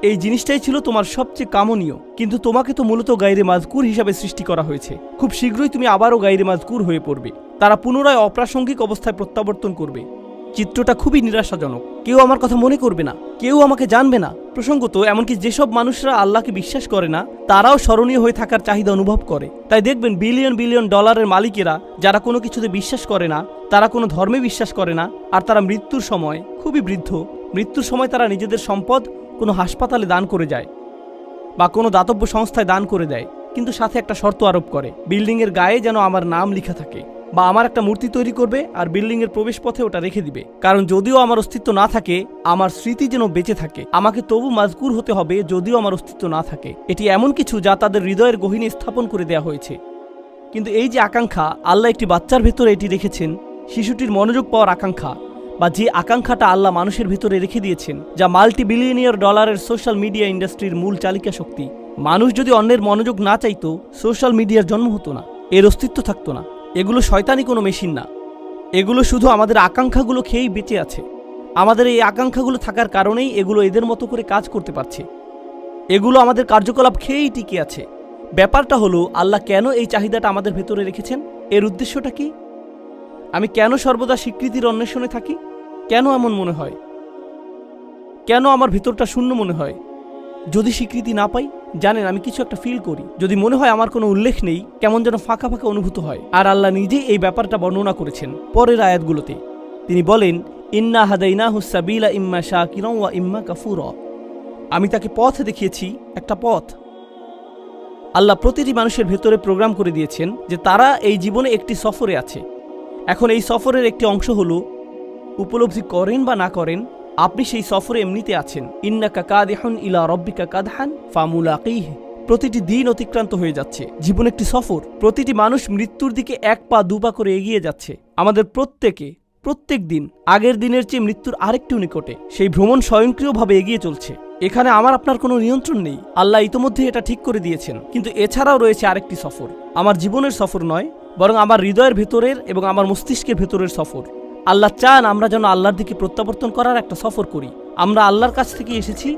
এই জিনিসটাই ছিল তোমার সবচেয়ে কামনীয়, কিন্তু তোমাকে তো মূলত গায়রে মাজকুর হিসাবে সৃষ্টি করা হয়েছে। খুব শীঘ্রই তুমি আবারও গায়রে মাজকুর হয়ে পড়বে। তারা পুনরায় অপ্রাসঙ্গিক অবস্থায় প্রত্যাবর্তন করবে। চিত্রটা খুবই নিরাশাজনক। কেউ আমার কথা মনে করবে না, কেউ আমাকে জানবে না। প্রসঙ্গত এমনকি যেসব মানুষরা আল্লাহকে বিশ্বাস করে না, তারাও স্মরণীয় হয়ে থাকার চাহিদা অনুভব করে। তাই দেখবেন বিলিয়ন বিলিয়ন ডলারের মালিকেরা, যারা কোনো কিছুতে বিশ্বাস করে না, তারা কোনো ধর্মে বিশ্বাস করে না, আর তারা মৃত্যুর সময় খুবই বৃদ্ধ, মৃত্যুর সময় তারা নিজেদের সম্পদ কোনো হাসপাতালে দান করে যায় বা কোনো দাতব্য সংস্থায় দান করে দেয়, কিন্তু সাথে একটা শর্ত আরোপ করে, বিল্ডিংয়ের গায়ে যেন আমার নাম লেখা থাকে, বা আমার একটা মূর্তি তৈরি করবে আর বিল্ডিংয়ের প্রবেশপথে ওটা রেখে দিবে। কারণ যদিও আমার অস্তিত্ব না থাকে, আমার স্মৃতি যেন বেঁচে থাকে। আমাকে তবু মাজকুর হতে হবে যদিও আমার অস্তিত্ব না থাকে। এটি এমন কিছু যা তাদের হৃদয়ের গহীনে স্থাপন করে দেওয়া হয়েছে। কিন্তু এই যে আকাঙ্ক্ষা, আল্লাহ একটি বাচ্চার ভেতরে এটি রেখেছেন, শিশুটির মনোযোগ পাওয়ার আকাঙ্ক্ষা, বা যে আকাঙ্ক্ষাটা আল্লাহ মানুষের ভিতরে রেখে দিয়েছেন, যা মাল্টি বিলিয়নিয়ার ডলারের সোশ্যাল মিডিয়া ইন্ডাস্ট্রির মূল চালিকা শক্তি। মানুষ যদি অন্যের মনোযোগ না চাইতো, সোশ্যাল মিডিয়ার জন্ম হতো না, এর অস্তিত্ব থাকতো না। এগুলো শয়তানি কোনো মেশিন না, এগুলো শুধু আমাদের আকাঙ্ক্ষাগুলো খেয়েই বেঁচে আছে। আমাদের এই আকাঙ্ক্ষাগুলো থাকার কারণেই এগুলো এদের মতো করে কাজ করতে পারছে। এগুলো আমাদের কার্যকলাপ খেয়েই টিকে আছে। ব্যাপারটা হলো, আল্লাহ কেন এই চাহিদাটা আমাদের ভেতরে রেখেছেন? এর উদ্দেশ্যটা কি? আমি কেন সর্বদা স্বীকৃতির অন্বেষণে থাকি? কেন এমন মনে হয়? কেন আমার ভিতরটা শূন্য মনে হয়? যদি স্বীকৃতি না পাই, জানেন আমি কিছু একটা ফিল করি। যদি মনে হয় আমার কোনো উল্লেখ নেই, কেমন যেন ফাঁকা ফাঁকা অনুভূত হয়। আর আল্লাহ নিজেই এই ব্যাপারটা বর্ণনা করেছেন পরের আয়াতগুলোতে। তিনি বলেন, ইন্না হাদাইনাহুস সাবিলা ইম্মা শাকিরা ওয়া ইম্মা কাফুরা। আমি তাকে পথ দেখিয়েছি, একটা পথ। আল্লাহ প্রতিটি মানুষের ভেতরে প্রোগ্রাম করে দিয়েছেন যে তারা এই জীবনে একটি সফরে আছে। এখন এই সফরের একটি অংশ হলো, উপলব্ধি করেন বা না করেন, আপনি সেই সফরে এমনিতে আছেন। ইন্নাকা কাদিহুন ইলা রাব্বিকা কাদহান ফামুলাকিহি। প্রতিটি দিন অতিক্রান্ত হয়ে যাচ্ছে। জীবন একটি সফর। প্রতিটি মানুষ মৃত্যুর দিকে এক পা দুপা করে এগিয়ে যাচ্ছে। আমাদের প্রত্যেক দিন আগের দিনের চেয়ে মৃত্যুর আরেকটু নিকটে। সেই ভ্রমণ স্বয়ংক্রিয়ভাবে এগিয়ে চলছে। এখানে আমার আপনার কোনো নিয়ন্ত্রণ নেই। আল্লাহ ইতোমধ্যে এটা ঠিক করে দিয়েছেন। কিন্তু এছাড়াও রয়েছে আরেকটি সফর। আমার জীবনের সফর নয়, বরং আমার হৃদয়ের ভেতরের এবং আমার মস্তিষ্কের ভেতরের সফর। আল্লাহ চান আমরা যেন আল্লাহর দিকে প্রত্যাবর্তন করার একটা সফর করি। আমরা আল্লাহর কাছ থেকে এসেছি,